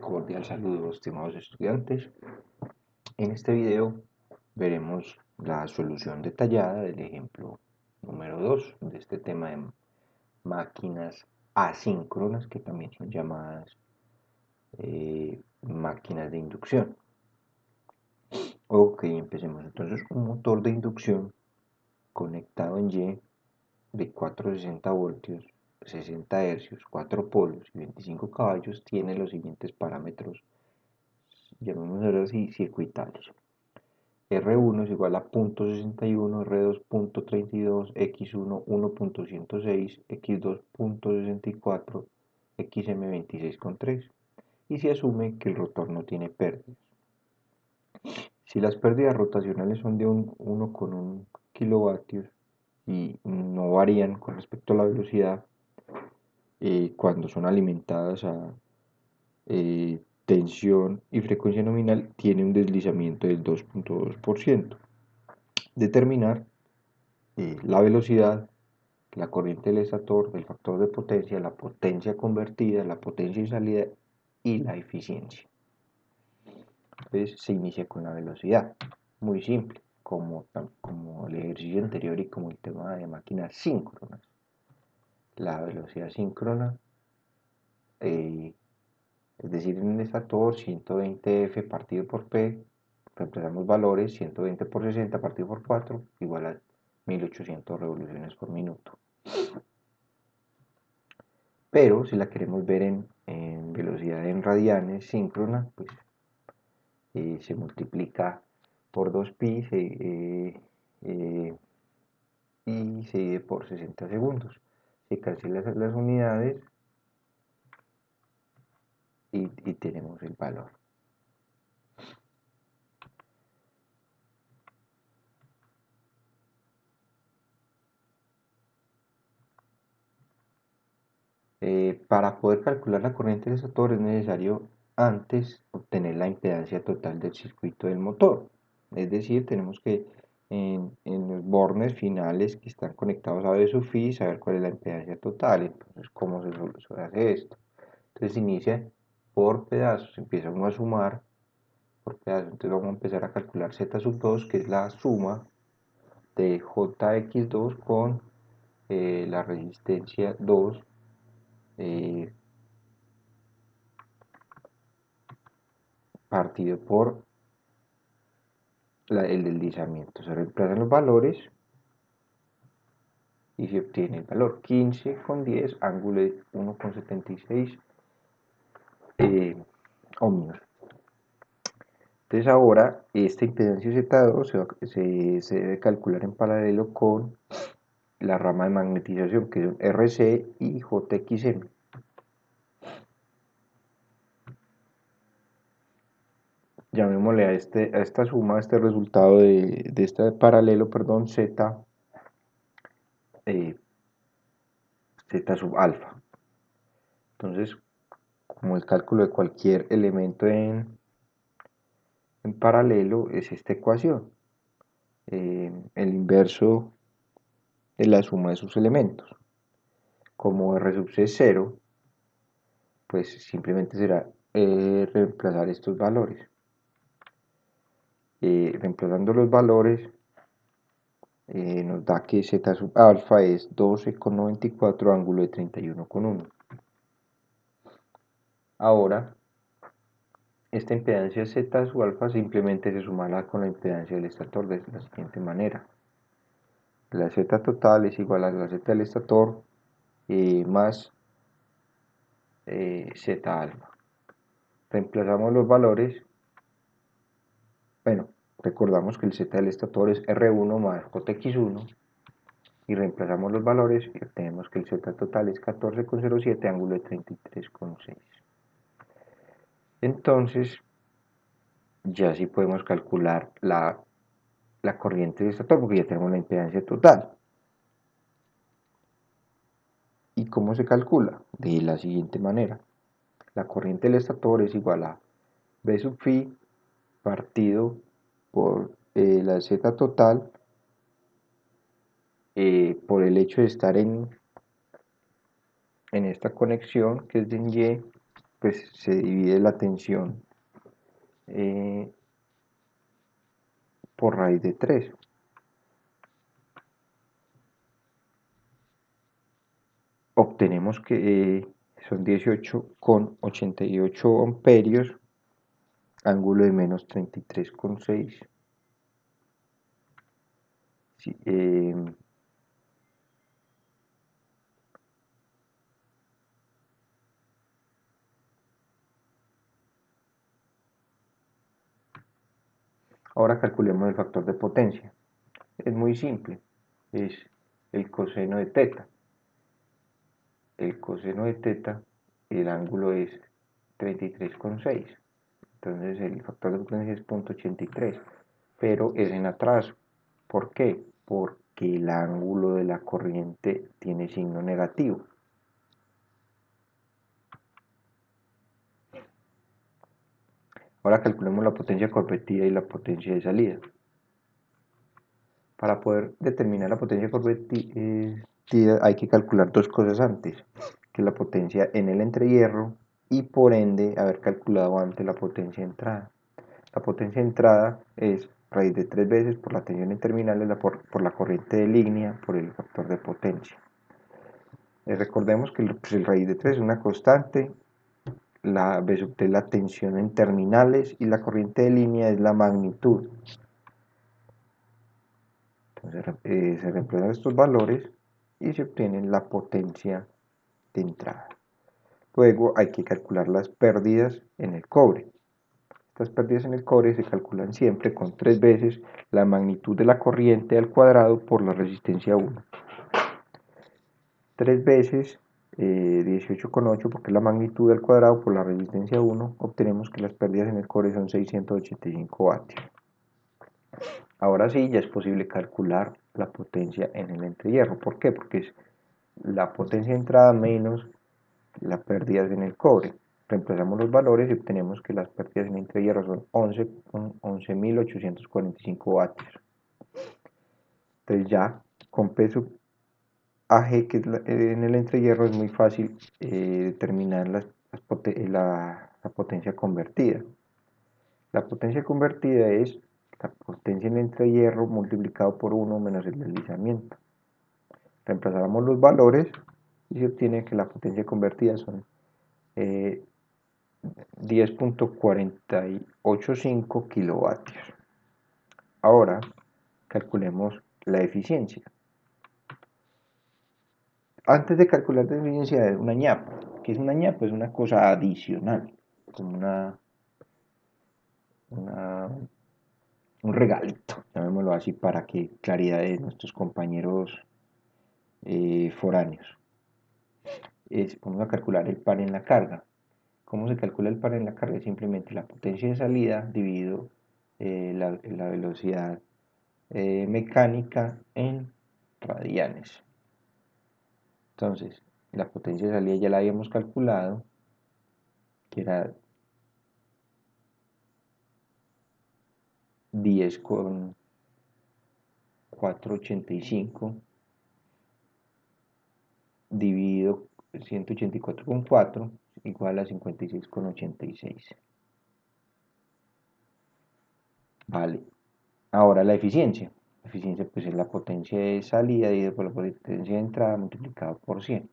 Cordial saludo, estimados estudiantes. En este video veremos la solución detallada del ejemplo número 2 de este tema de máquinas asíncronas, que también son llamadas máquinas de inducción. Ok, empecemos entonces. Un motor de inducción conectado en Y de 460 voltios, 60 hercios, 4 polos y 25 caballos tiene los siguientes parámetros, llamémoslo así, circuitales. R1 es igual a 0.61, R2 0.32, X1 1.106, X2 0.64, XM 26,3, y se asume que el rotor no tiene pérdidas. Si las pérdidas rotacionales son de 1,1 kilovatios y no varían con respecto a la velocidad, cuando son alimentadas a tensión y frecuencia nominal, tiene un deslizamiento del 2.2%. Determinar la velocidad, la corriente del estator, el factor de potencia, la potencia convertida, la potencia de salida y la eficiencia. Entonces se inicia con la velocidad, muy simple, como el ejercicio anterior y como el tema de máquinas síncronas. La velocidad síncrona, es decir, en el estator 120F partido por P, reemplazamos valores, 120 por 60 partido por 4 igual a 1800 revoluciones por minuto. Pero si la queremos ver en velocidad en radianes síncrona, pues se multiplica por 2pi y se divide por 60 segundos. Se cancelan las unidades y tenemos el valor. Para poder calcular la corriente del estator es necesario antes obtener la impedancia total del circuito del motor. Es decir, tenemos que en los bornes finales que están conectados a B sub phi saber cuál es la impedancia total. Entonces, ¿cómo se hace esto? Entonces se inicia por pedazos, empieza uno a sumar por pedazos. Entonces vamos a empezar a calcular Z sub 2, que es la suma de JX2 con la resistencia 2 partido por el deslizamiento. Se reemplazan los valores y se obtiene el valor 15,10, ángulo de 1,76 ohmios. Entonces ahora esta impedancia Z2 se debe calcular en paralelo con la rama de magnetización, que son RC y JXM. Llamémosle a esta suma, a este resultado de este paralelo, perdón, Z, Z sub alfa. Entonces, como el cálculo de cualquier elemento en paralelo es esta ecuación, el inverso de la suma de sus elementos. Como R sub C es 0, pues simplemente será reemplazar estos valores. Reemplazando los valores nos da que Z sub alfa es 12,94, ángulo de 31,1. Ahora, esta impedancia Z sub alfa simplemente se sumará con la impedancia del estator de la siguiente manera. La Z total es igual a la Z del estator más Z alfa. Reemplazamos los valores. Bueno, recordamos que el Z del estator es R1 más JX1 y reemplazamos los valores y obtenemos que el Z total es 14,07, ángulo de 33,6. Entonces, ya sí podemos calcular la corriente del estator porque ya tenemos la impedancia total. ¿Y cómo se calcula? De la siguiente manera. La corriente del estator es igual a B sub phi partido por la Z total por el hecho de estar en esta conexión que es de Y pues se divide la tensión eh, por raíz de 3. Obtenemos que son 18,88 amperios, ángulo de menos 33,6. Sí, ahora calculemos el factor de potencia. Es muy simple, es el coseno de teta. El coseno de teta, el ángulo es 33,6. Entonces el factor de potencia es 0,83, pero es en atraso. ¿Por qué? Porque el ángulo de la corriente tiene signo negativo. Ahora calculemos la potencia convertida y la potencia de salida. Para poder determinar la potencia convertida hay que calcular dos cosas antes, que es la potencia en el entrehierro y por ende haber calculado antes la potencia de entrada. La potencia de entrada es raíz de 3 veces por la tensión en terminales por la corriente de línea por el factor de potencia. Recordemos que pues, el raíz de 3 es una constante, la B sub T es la tensión en terminales y la corriente de línea es la magnitud. Entonces se reemplazan estos valores y se obtiene la potencia de entrada. Luego hay que calcular las pérdidas en el cobre. Estas pérdidas en el cobre se calculan siempre con 3 veces la magnitud de la corriente al cuadrado por la resistencia 1. 3 veces 18,8 porque es la magnitud al cuadrado por la resistencia 1, obtenemos que las pérdidas en el cobre son 685 vatios. Ahora sí, ya es posible calcular la potencia en el entrehierro. ¿Por qué? Porque es la potencia de entrada menos las pérdidas en el cobre. Reemplazamos los valores y obtenemos que las pérdidas en el entrehierro son 11.845 vatios. Entonces ya con peso AG que es en el entrehierro es muy fácil determinar la potencia convertida. La potencia convertida es la potencia en el entrehierro multiplicado por 1 menos el deslizamiento. Reemplazamos los valores y se obtiene que la potencia convertida son 10.485 kilovatios. Ahora calculemos la eficiencia. Antes de calcular la eficiencia de una ñapa, ¿qué es una ñapa? Es una cosa adicional, como una, un regalito, llamémoslo así, para que claridad de nuestros compañeros foráneos. Vamos a calcular el par en la carga. ¿Cómo se calcula el par en la carga? Es simplemente la potencia de salida dividido la velocidad mecánica en radianes. Entonces, la potencia de salida ya la habíamos calculado, que era 10,485 dividido 184,4 igual a 56,86. Vale. Ahora la eficiencia. La eficiencia pues es la potencia de salida dividido por la potencia de entrada multiplicado por 100.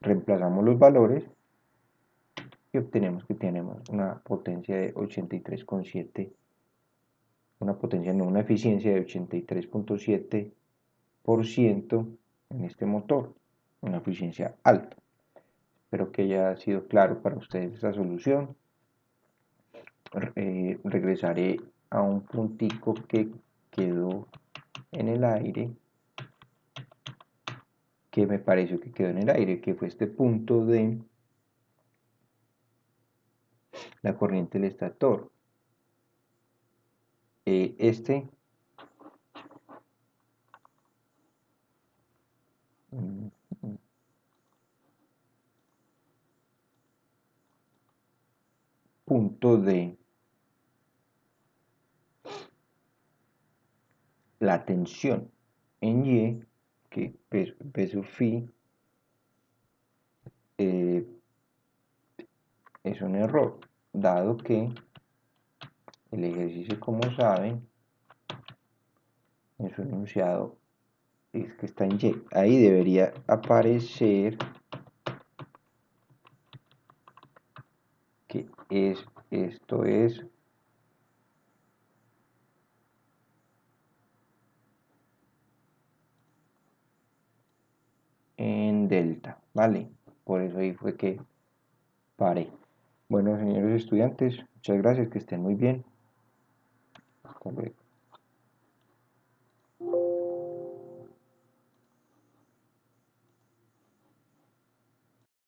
Reemplazamos los valores y obtenemos que tenemos una potencia de 83,7, una eficiencia de 83,7% en este motor, una eficiencia alta. Espero que haya sido claro para ustedes esta solución. Regresaré a un puntico que quedó en el aire, que me pareció que quedó en el aire, que fue este punto de la corriente del estator. Este punto de la tensión en Y, que P sub phi eh, es un error, dado que el ejercicio, como saben, en su enunciado es que está en Y. Ahí debería aparecer que esto es en delta, ¿vale? Por eso ahí fue que paré. Bueno, señores estudiantes, muchas gracias, que estén muy bien. Hasta luego.